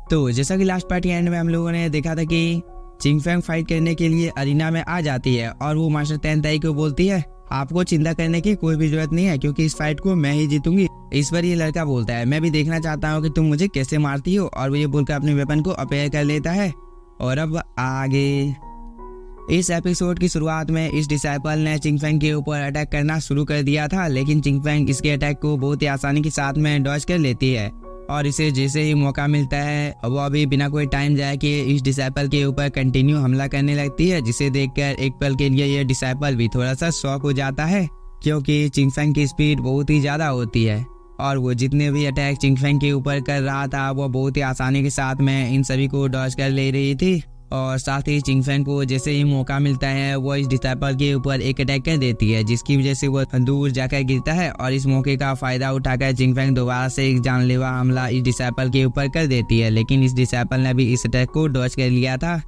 तो जैसा कि लास्ट पार्ट के एंड में हम लोगों ने देखा था कि चिंगफेंग फाइट करने के लिए अरीना में आ जाती है और वो मास्टर तेनताई को बोलती है आपको चिंता करने की कोई भी जरूरत नहीं है क्योंकि इस फाइट को मैं ही जीतूंगी। इस पर ये लड़का बोलता है मैं भी देखना चाहता हूँ कि तुम मुझे कैसे मारती हो, और वो ये बोलकर अपने वेपन को अपेयर कर लेता है। और अब आगे इस एपिसोड की शुरुआत में इस डिसाइपल ने चिंगफेंग के ऊपर अटैक करना शुरू कर दिया था, लेकिन चिंगफेंग इसके अटैक को बहुत ही आसानी के साथ में डॉज कर लेती है और इसे जैसे ही मौका मिलता है वो अभी बिना कोई टाइम जाए कि इस डिसाइपल के ऊपर कंटिन्यू हमला करने लगती है, जिसे देखकर एक पल के लिए ये डिसाइपल भी थोड़ा सा शॉक हो जाता है क्योंकि चिंगफेंग की स्पीड बहुत ही ज़्यादा होती है और वो जितने भी अटैक चिंगफेंग के ऊपर कर रहा था वो बहुत ही आसानी के साथ में इन सभी को डॉज कर ले रही थी। और साथ ही चिंगफेंग को जैसे ही मौका मिलता है वो इस डिसाइपल के ऊपर एक अटैक कर देती है, जिसकी वजह से वो दूर जाकर गिरता है और इस मौके का फायदा उठाकर चिंगफेंग दोबारा से एक जानलेवा हमला इस डिसाइपल के ऊपर कर देती है, लेकिन इस डिसाइपल ने भी इस अटैक को डॉज कर लिया था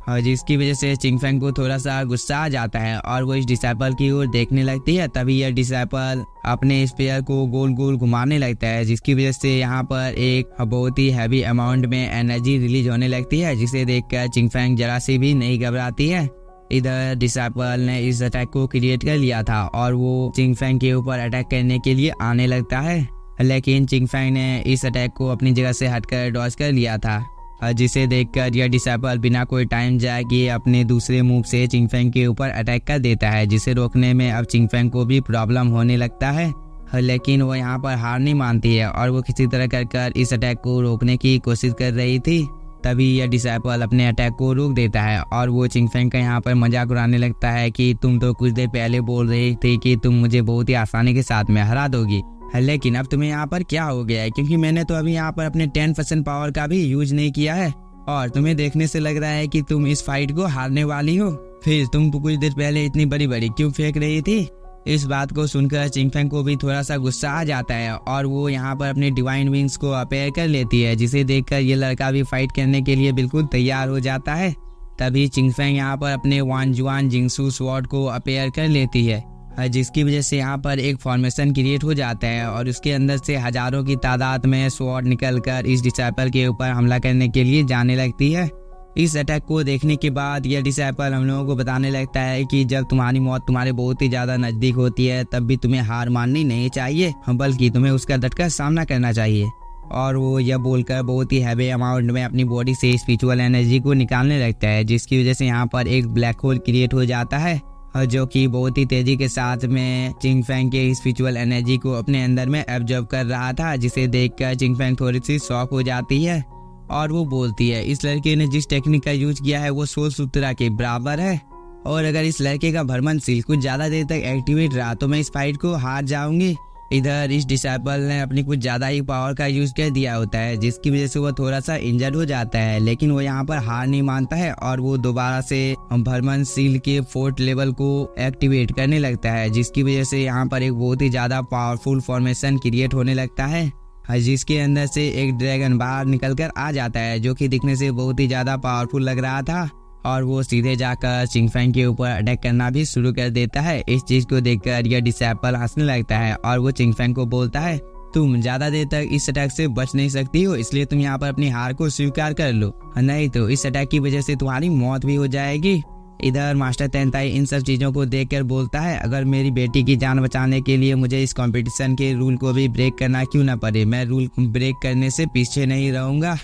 और जिसकी वजह से चिंगफेंग को थोड़ा सा गुस्सा आ जाता है और वो इस डिसाइपल की ओर देखने लगती है। तभी यह डिसाइपल अपने स्पेयर को गोल गोल घुमाने लगता है, जिसकी वजह से यहाँ पर एक बहुत ही हैवी अमाउंट में एनर्जी रिलीज होने लगती है, जिसे देखकर चिंगफेंग जरा सी भी नहीं घबराती है। इधर डिसाइपल ने इस अटैक को क्रिएट कर लिया था और वो चिंगफेंग के ऊपर अटैक करने के लिए आने लगता है, लेकिन चिंगफेंग ने इस अटैक को अपनी जगह से हटकर डॉज कर लिया था, जिसे देखकर यह डिसाइपल बिना कोई टाइम जाए कि अपने दूसरे मूव से चिंगफेंग के ऊपर अटैक कर देता है, जिसे रोकने में अब चिंगफेंग को भी प्रॉब्लम होने लगता है। लेकिन वो यहाँ पर हार नहीं मानती है और वो किसी तरह कर इस अटैक को रोकने की कोशिश कर रही थी। तभी यह डिसाइपल अपने अटैक को रोक देता है और वो चिंगफेंग का यहाँ पर मजाक उड़ाने लगता है कि तुम तो कुछ देर पहले बोल रही थी कि तुम मुझे बहुत ही आसानी के साथ में हरा दोगी, लेकिन अब तुम्हें यहाँ पर क्या हो गया है, क्योंकि मैंने तो अभी यहाँ पर अपने 10% पावर का भी यूज नहीं किया है और तुम्हें देखने से लग रहा है कि तुम इस फाइट को हारने वाली हो। फिर तुम कुछ देर पहले इतनी बड़ी बड़ी क्यों फेंक रही थी। इस बात को सुनकर चिंगफेंग को भी थोड़ा सा गुस्सा आ जाता है और वो यहाँ पर अपने डिवाइन विंग्स को अपेयर कर लेती है, जिसे देखकर ये लड़का भी फाइट करने के लिए बिल्कुल तैयार हो जाता है। तभी चिंगफेंग यहाँ पर अपने वानजुआन जिंगसू स्वॉर्ड को अपेयर कर लेती है, जिसकी वजह से यहाँ पर एक फॉर्मेशन क्रिएट हो जाता है और उसके अंदर से हजारों की तादाद में स्वॉर्ड निकलकर इस डिसाइपल के ऊपर हमला करने के लिए जाने लगती है। इस अटैक को देखने के बाद यह डिसाइपल हम लोगों को बताने लगता है कि जब तुम्हारी मौत तुम्हारे बहुत ही ज्यादा नजदीक होती है तब भी तुम्हें हार माननी नहीं चाहिए, बल्कि तुम्हें उसका डटकर सामना करना चाहिए। और वो यह बोलकर बहुत ही हैवी अमाउंट में अपनी बॉडी से स्पिरिचुअल एनर्जी को निकालने लगता है, जिसकी वजह से यहाँ पर एक ब्लैक होल क्रिएट हो जाता है जो कि बहुत ही तेजी के साथ में चिंगफेंग के स्पिरिचुअल एनर्जी को अपने अंदर में एब्जॉर्ब कर रहा था, जिसे देखकर चिंगफेंग थोड़ी सी शॉक हो जाती है और वो बोलती है इस लड़के ने जिस टेक्निक का यूज किया है वो सोल सूत्रा के बराबर है और अगर इस लड़के का भ्रमण सील कुछ ज्यादा देर तक एक्टिवेट रहा तो मैं इस फाइट को हार जाऊंगी। इधर इस डिसाइपल ने अपनी कुछ ज्यादा ही पावर का यूज कर दिया होता है, जिसकी वजह से वो थोड़ा सा इंजर्ड हो जाता है, लेकिन वो यहाँ पर हार नहीं मानता है और वो दोबारा से भ्रमण सील के 4th लेवल को एक्टिवेट करने लगता है, जिसकी वजह से यहाँ पर एक बहुत ही ज्यादा पावरफुल फॉर्मेशन क्रिएट होने लगता है, जिसके अंदर से एक ड्रैगन बाहर निकल कर आ जाता है जो कि दिखने से बहुत ही ज्यादा पावरफुल लग रहा था और वो सीधे जाकर चिंगफेंग के ऊपर अटैक करना भी शुरू कर देता है। इस चीज को देखकर यह डिसाइपल हंसने लगता है और वो चिंगफेंग को बोलता है तुम ज्यादा देर तक इस अटैक से बच नहीं सकती हो, इसलिए तुम यहाँ पर अपनी हार को स्वीकार कर लो, नहीं तो इस अटैक की वजह से तुम्हारी मौत भी हो जाएगी। इधर मास्टर तेनताई इन सब चीजों को देखकर बोलता है अगर मेरी बेटी की जान बचाने के लिए मुझे इस कंपटीशन के रूल को भी ब्रेक करना क्यों ना पड़े, मैं रूल ब्रेक करने से पीछे नहीं रहूंगा।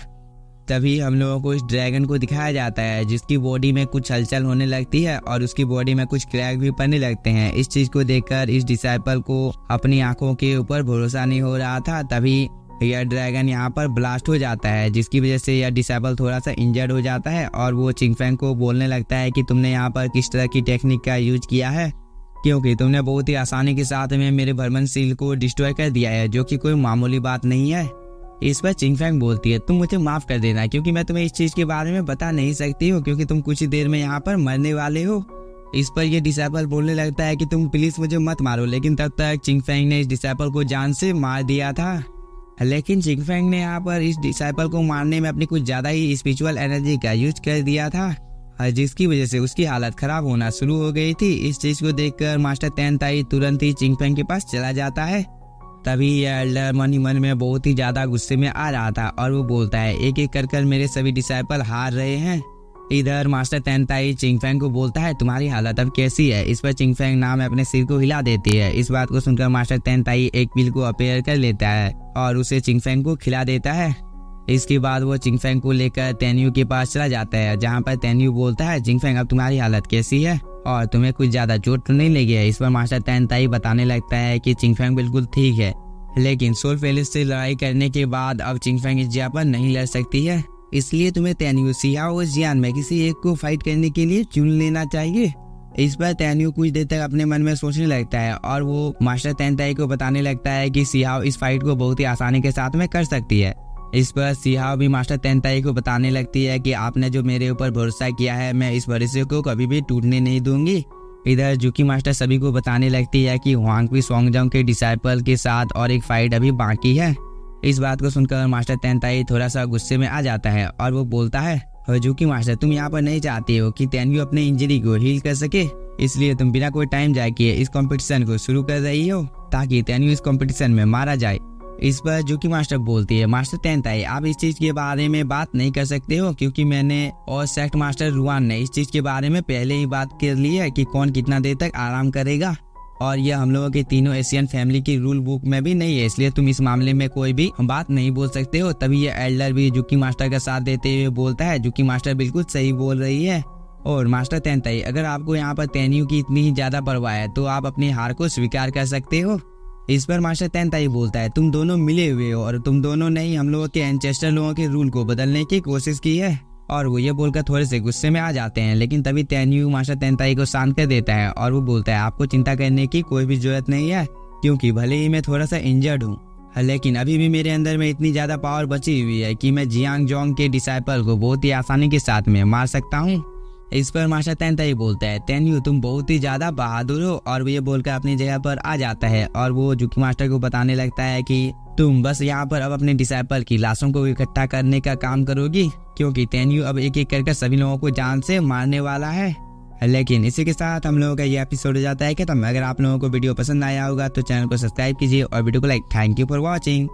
तभी हम लोगों को इस ड्रैगन को दिखाया जाता है जिसकी बॉडी में कुछ हलचल होने लगती है और उसकी बॉडी में कुछ क्रैक भी पड़ने लगते हैं। इस चीज को देखकर इस डिसाइपल को अपनी आंखों के ऊपर भरोसा नहीं हो रहा था। तभी यह ड्रैगन यहाँ पर ब्लास्ट हो जाता है, जिसकी वजह से यह डिसाइपल थोड़ा सा इंजर्ड हो जाता है और वो चिंगफेंग को बोलने लगता है कि तुमने यहाँ पर किस तरह की टेक्निक का यूज किया है, क्योंकि तुमने बहुत ही आसानी के साथ में मेरे भ्रमण सील को डिस्ट्रॉय कर दिया है, जो कि कोई मामूली बात नहीं है। इस पर चिंगफेंग बोलती है तुम मुझे माफ कर देना क्योंकि मैं तुम्हें इस चीज के बारे में बता नहीं सकती हूँ क्योंकि तुम कुछ ही देर में यहाँ पर मरने वाले हो। इस पर यह डिसाइपल बोलने लगता है कि तुम प्लीज मुझे मत मारो, लेकिन तब तक चिंगफेंग ने इस डिसाइपल को जान से मार दिया था। लेकिन चिंगफेंग ने यहाँ पर इस डिसाइपल को मारने में अपनी कुछ ज्यादा ही स्पिरिचुअल एनर्जी का यूज कर दिया था, जिसकी वजह से उसकी हालत खराब होना शुरू हो गई थी। इस चीज को देखकर मास्टर तेनताई तुरंत ही चिंगफेंग के पास चला जाता है तभी यह एल्डर मन ही मन में बहुत ही ज्यादा गुस्से में आ रहा था और वो बोलता है, एक एक कर मेरे सभी डिसाइपल हार रहे हैं। इधर मास्टर तेनताई चिंगफेंग को बोलता है, तुम्हारी हालत अब कैसी है? इस पर चिंगफेंग नाम अपने सिर को हिला देती है। इस बात को सुनकर मास्टर तेनताई एक पिल को अपेयर कर लेता है और उसे चिंगफेंग को खिला देता है। इसके बाद वो चिंगफेंग को लेकर तेन्यू के पास चला जाता है, जहाँ पर तेन्यू बोलता है, चिंगफेंग अब तुम्हारी हालत कैसी है और तुम्हें कुछ ज्यादा चोट तो नहीं लगी है? इस पर मास्टर तेनताई बताने लगता है कि चिंगफेंग बिल्कुल ठीक है, लेकिन सोल पैलेस से लड़ाई करने के बाद अब चिंगफेंग इस जगह पर नहीं लड़ सकती है, इसलिए तुम्हें तेन्यू, सियाओ और जियान में किसी एक को फाइट करने के लिए चुन लेना चाहिए। इस पर तेन्यू कुछ देर तक अपने मन में सोचने लगता है और वो मास्टर तेनताई को बताने लगता है कि सियाओ इस फाइट को बहुत ही आसानी के साथ में कर सकती है। इस पर सियाओ भी मास्टर तेनताई को बताने लगती है कि आपने जो मेरे ऊपर भरोसा किया है, मैं इस भरोसे को कभी भी टूटने नहीं दूंगी। इधर जुकी मास्टर सभी को बताने लगती है कि हुआंगपी सोंगजांग के डिसाइपल के साथ और एक फाइट अभी बाकी है। इस बात को सुनकर मास्टर तेनताई थोड़ा सा गुस्से में आ जाता है और वो बोलता है, जुकी मास्टर, तुम यहाँ पर नहीं चाहते हो कि तेन्यू अपने इंजरी को हील कर सके, इसलिए तुम बिना कोई टाइम जाए किए इस कंपटीशन को शुरू कर रही हो ताकि तेन्यू इस कंपटीशन में मारा जाए। इस पर जुकी मास्टर बोलती है, मास्टर तेनताई, आप इस चीज के बारे में बात नहीं कर सकते हो क्योंकि मैंने और सेक्ट मास्टर रुआन ने इस चीज के बारे में पहले ही बात कर ली है कि कौन कितना देर तक आराम करेगा, और यह हम लोगों के तीनों एशियन फैमिली की रूल बुक में भी नहीं है, इसलिए तुम इस मामले में कोई भी बात नहीं बोल सकते हो। तभी ये एल्डर भी जुकी मास्टर का साथ देते हुए बोलता है, जुकी मास्टर बिल्कुल सही बोल रही है। और मास्टर तेनताई, अगर आपको यहाँ पर तेन्यू की इतनी ही ज्यादा परवाह है तो आप अपनी हार को स्वीकार कर सकते हो। इस पर मास्टर तेनताई बोलता है, तुम दोनों मिले हुए हो और तुम दोनों ने ही हम लोगों के एंचेस्टर लोगों के रूल को बदलने की कोशिश की है। और वो ये बोलकर थोड़े से गुस्से में आ जाते हैं, लेकिन तभी तेन्यू मास्टर तेनताई को शांत कर देता है और वो बोलता है, आपको चिंता करने की कोई भी जरूरत नहीं है, क्योंकि भले ही मैं थोड़ा सा इंजर्ड हूँ, लेकिन अभी भी मेरे अंदर में इतनी ज्यादा पावर बची हुई है कि मैं जियांग जोंग के डिसाइपल को बहुत ही आसानी के साथ में मार सकता हूँ। इस पर मास्टर तेनताई बोलता है, तेन्यू, तुम बहुत ही ज्यादा बहादुर हो, और वो ये बोलकर अपनी जगह पर आ जाता है और वो जुकी मास्टर को बताने लगता है कि तुम बस यहाँ पर अब अपने डिसाइपल की लाशों को इकट्ठा करने का काम करोगी, क्योंकि तेन्यू अब एक एक करके सभी लोगों को जान से मारने वाला है। लेकिन इसी के साथ हम लोगों का ये एपिसोड हो जाता है खत्म। अगर आप लोगों को वीडियो पसंद आया होगा तो चैनल को सब्सक्राइब कीजिए और वीडियो को like. Thank you for watching.